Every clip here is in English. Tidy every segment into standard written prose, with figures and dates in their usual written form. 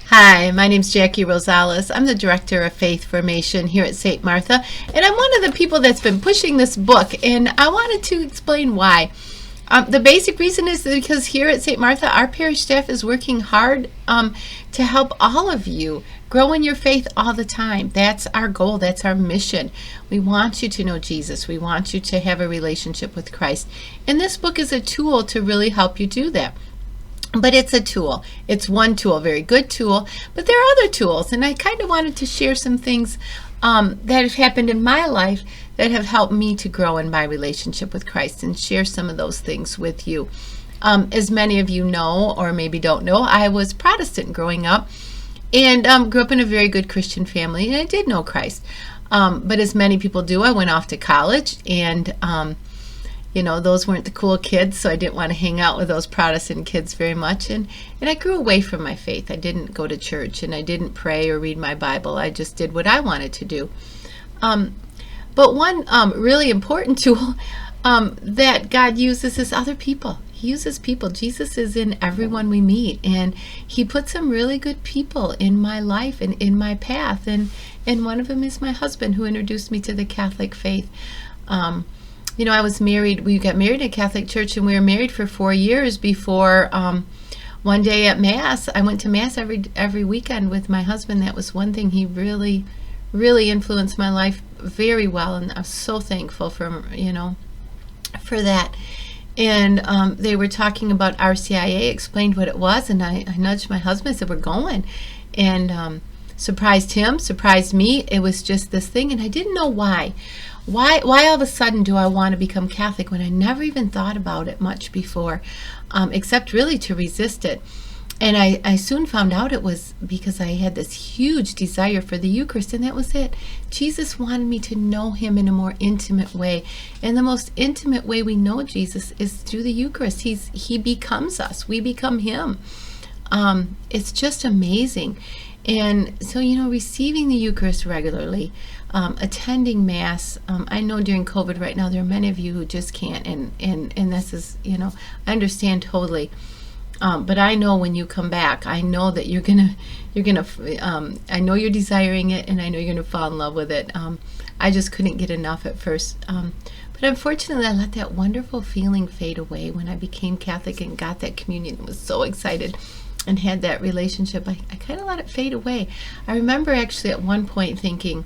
Hi, my name's Jackie Rosales. I'm the Director of Faith Formation here at St. Martha, and I'm one of the people that's been pushing this book, and I wanted to explain why. The basic reason is because here at St. Martha, our parish staff is working hard to help all of you grow in your faith all the time. That's our goal. That's our mission. We want you to know Jesus. We want you to have a relationship with Christ. And this book is a tool to really help you do that. But it's a tool. It's one tool, a very good tool. But there are other tools, and I kind of wanted to share some things that have happened in my life that have helped me to grow in my relationship with Christ, and share some of those things with you. As many of you know, or maybe don't know, I was Protestant growing up, and grew up in a very good Christian family, and I did know Christ. But as many people do, I went off to college, and those weren't the cool kids, so I didn't want to hang out with those Protestant kids very much. And I grew away from my faith. I didn't go to church, and I didn't pray or read my Bible. I just did what I wanted to do. But one really important tool that God uses is other people. He uses people. Jesus is in everyone we meet, and he put some really good people in my life and in my path. And one of them is my husband, who introduced me to the Catholic faith. I was married. We got married in a Catholic church, and we were married for 4 years before one day at Mass. I went to Mass every weekend with my husband. That was one thing. He really, really influenced my life very well, and I'm so thankful for that. And they were talking about RCIA, explained what it was, and I nudged my husband. I said, "We're going," and surprised him, surprised me. It was just this thing, and I didn't know why. Why all of a sudden do I want to become Catholic when I never even thought about it much before, except really to resist it? And I soon found out it was because I had this huge desire for the Eucharist, and that was it. Jesus wanted me to know him in a more intimate way. And the most intimate way we know Jesus is through the Eucharist. He becomes us. We become him. It's just amazing. And so, receiving the Eucharist regularly, attending Mass. I know during COVID right now, there are many of you who just can't, and this is, I understand totally. But I know when you come back, I know that you're gonna, I know you're desiring it, and I know you're gonna fall in love with it. I just couldn't get enough at first. But unfortunately, I let that wonderful feeling fade away when I became Catholic and got that communion. I was so excited and had that relationship. I kind of let it fade away. I remember actually at one point thinking,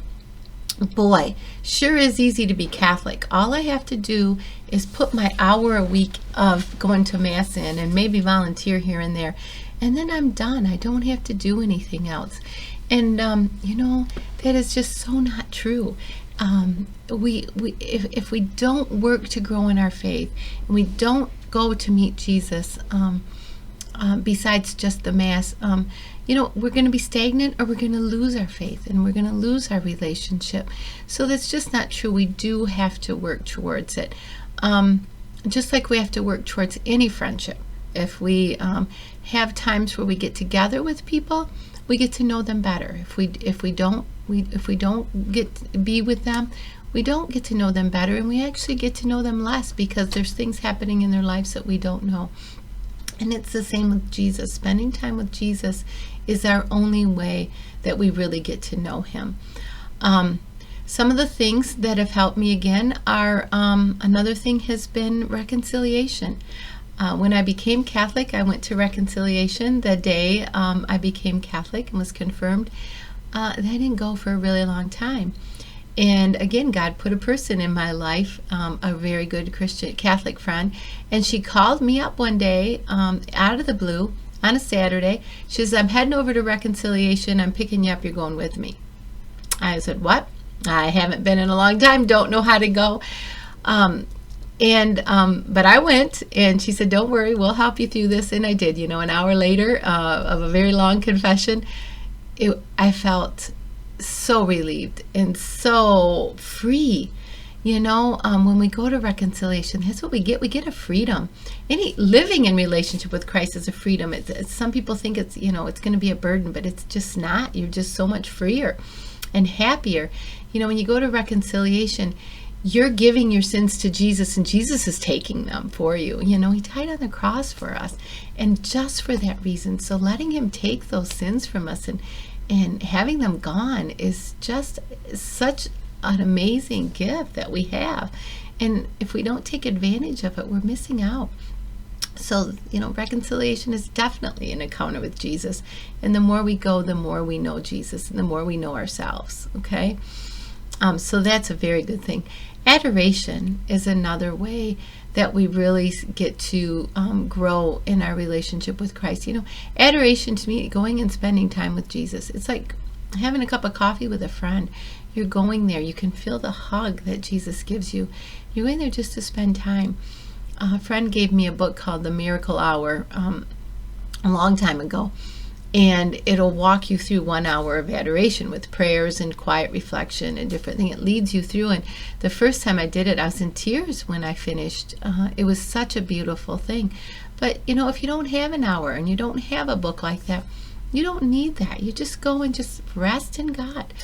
boy, sure is easy to be Catholic. All I have to do is put my hour a week of going to Mass in, and maybe volunteer here and there, and then I'm done. I don't have to do anything else. And that is just so not true. If we don't work to grow in our faith, and we don't go to meet Jesus, besides just the Mass, we're going to be stagnant, or we're going to lose our faith, and we're going to lose our relationship. So that's just not true. We do have to work towards it. Just like we have to work towards any friendship. If we have times where we get together with people, we get to know them better. If we don't get to be with them, we don't get to know them better, and we actually get to know them less, because there's things happening in their lives that we don't know. And it's the same with Jesus. Spending time with Jesus is our only way that we really get to know him. Some of the things that have helped me again are, another thing has been reconciliation. When I became Catholic, I went to reconciliation the day I became Catholic and was confirmed. That didn't go for a really long time. And again, God put a person in my life, a very good Christian Catholic friend, and she called me up one day out of the blue on a Saturday. She says, "I'm heading over to reconciliation. I'm picking you up. You're going with me." I said, "What? I haven't been in a long time. Don't know how to go." But I went, and she said, "Don't worry, we'll help you through this." And I did. An hour later of a very long confession, I felt so relieved and so free. When we go to reconciliation, that's what we get. We get a freedom. Living in relationship with Christ is a freedom. Some people think it's going to be a burden, but it's just not. You're just so much freer and happier. When you go to reconciliation, you're giving your sins to Jesus, and Jesus is taking them for you. You know, he died on the cross for us, and just for that reason. So letting him take those sins from us and having them gone is just such an amazing gift that we have. And if we don't take advantage of it, we're missing out. So, reconciliation is definitely an encounter with Jesus. And the more we go, the more we know Jesus, and the more we know ourselves, okay? So that's a very good thing. Adoration is another way that we really get to grow in our relationship with Christ. Adoration to me, going and spending time with Jesus. It's like having a cup of coffee with a friend. You're going there. You can feel the hug that Jesus gives you. You're going there just to spend time. A friend gave me a book called The Miracle Hour a long time ago. And it'll walk you through 1 hour of adoration with prayers and quiet reflection and different things. It leads you through. And the first time I did it, I was in tears when I finished. It was such a beautiful thing. But, if you don't have an hour and you don't have a book like that, you don't need that. You just go and just rest in God.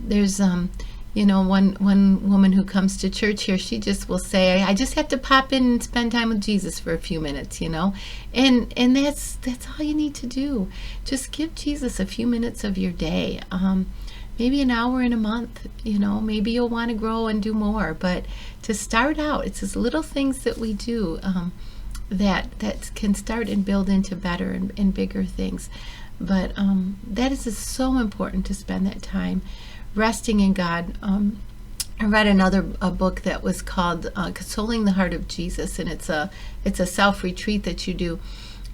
There's one woman who comes to church here, she just will say, I just have to pop in and spend time with Jesus for a few minutes, and that's all you need to do. Just give Jesus a few minutes of your day, maybe an hour in a month. Maybe you'll want to grow and do more, but to start out, it's these little things that we do that can start and build into better and bigger things. But that is just so important, to spend that time resting in God. I read a book that was called Consoling the Heart of Jesus, and it's a self-retreat that you do.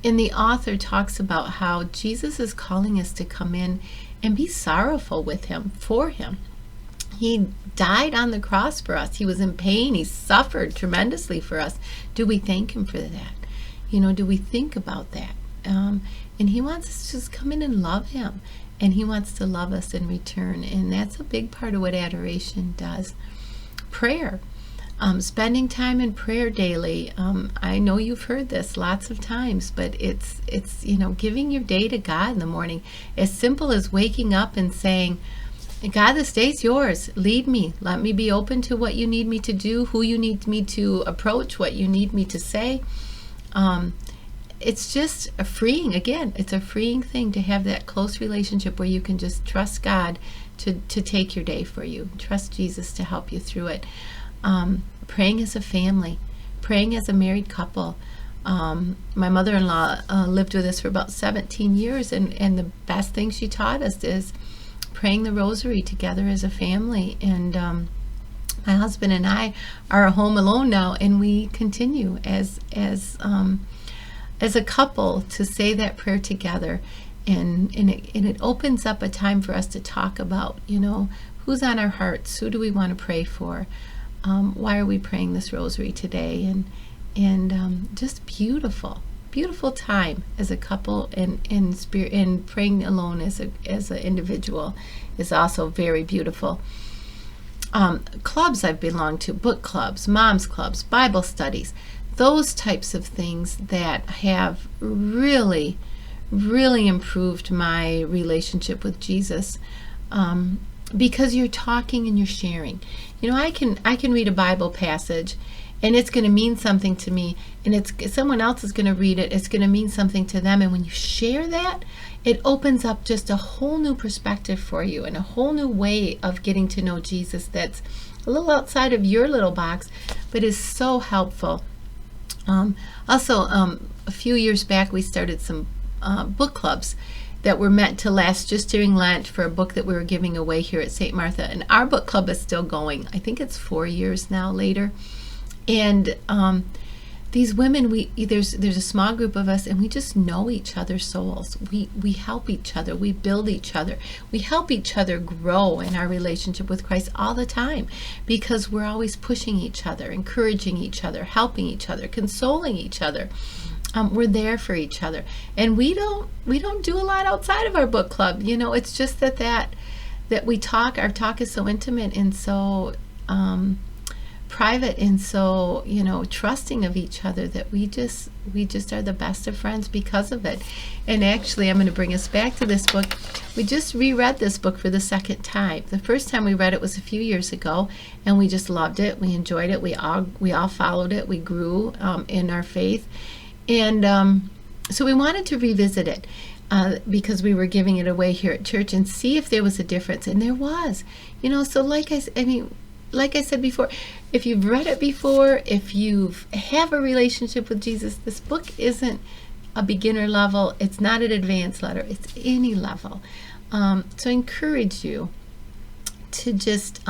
And the author talks about how Jesus is calling us to come in and be sorrowful with him, for him. He died on the cross for us. He was in pain. He suffered tremendously for us. Do we thank him for that? Do we think about that? And he wants us to just come in and love him. And he wants to love us in return. And that's a big part of what adoration does. Prayer. Spending time in prayer daily. I know you've heard this lots of times, but it's giving your day to God in the morning. As simple as waking up and saying, God, this day's yours. Lead me. Let me be open to what you need me to do, who you need me to approach, what you need me to say. It's just a freeing thing to have that close relationship where you can just trust God to take your day for you. Trust Jesus to help you through it. Praying as a family, praying as a married couple. My mother-in-law lived with us for about 17 years, and the best thing she taught us is praying the rosary together as a family. And my husband and I are home alone now, and we continue as a couple to say that prayer together, and it opens up a time for us to talk about, who's on our hearts, who do we want to pray for, why are we praying this rosary today, and just beautiful time as a couple, and spirit, and praying alone as an individual is also very beautiful. Clubs I've belonged to, book clubs, moms clubs, Bible studies, those types of things that have really, really improved my relationship with Jesus, because you're talking and you're sharing. I can read a Bible passage, and it's going to mean something to me, and someone else is going to read it. It's going to mean something to them, and when you share that, it opens up just a whole new perspective for you, and a whole new way of getting to know Jesus that's a little outside of your little box, but is so helpful. Also, a few years back, we started some book clubs that were meant to last just during Lent for a book that we were giving away here at St. Martha. And our book club is still going. I think it's 4 years now later. And these women, there's a small group of us, and we just know each other's souls. We help each other. We build each other. We help each other grow in our relationship with Christ all the time, because we're always pushing each other, encouraging each other, helping each other, consoling each other. We're there for each other, and we don't do a lot outside of our book club. It's just that we talk. Our talk is so intimate and so private and so, trusting of each other that we just are the best of friends because of it. And actually, I'm going to bring us back to this book. We just reread this book for the second time. The first time we read it was a few years ago, and we just loved it. We enjoyed it. We all followed it. We grew in our faith. And so we wanted to revisit it because we were giving it away here at church and see if there was a difference. And there was. So like I said before, if you've read it before, if you have a relationship with Jesus, this book isn't a beginner level. It's not an advanced letter. It's any level. So I encourage you to just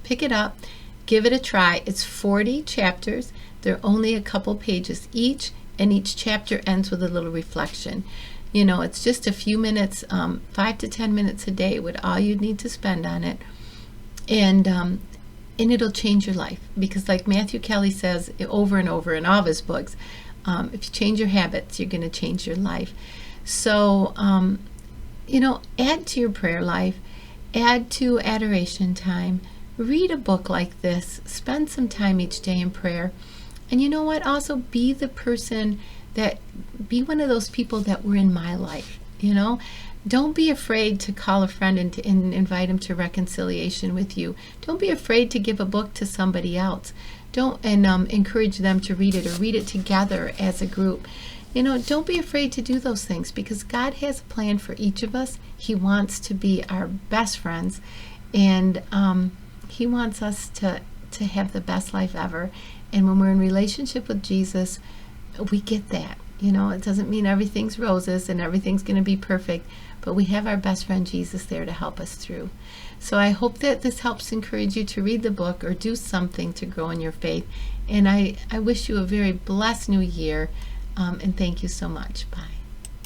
pick it up, give it a try. It's 40 chapters. They're only a couple pages each, and each chapter ends with a little reflection. It's just a few minutes, 5 to 10 minutes a day with all you need to spend on it. And it'll change your life, because like Matthew Kelly says over and over in all of his books, if you change your habits, you're going to change your life. So, add to your prayer life, add to adoration time, read a book like this, spend some time each day in prayer. And you know what? Also be one of those people that were in my life, Don't be afraid to call a friend and invite him to reconciliation with you. Don't be afraid to give a book to somebody else. Don't encourage them to read it or read it together as a group. Don't be afraid to do those things, because God has a plan for each of us. He wants to be our best friends, and He wants us to have the best life ever. And when we're in relationship with Jesus, we get that. It doesn't mean everything's roses and everything's going to be perfect, but we have our best friend Jesus there to help us through. So I hope that this helps encourage you to read the book or do something to grow in your faith. And I wish you a very blessed new year, and thank you so much. Bye.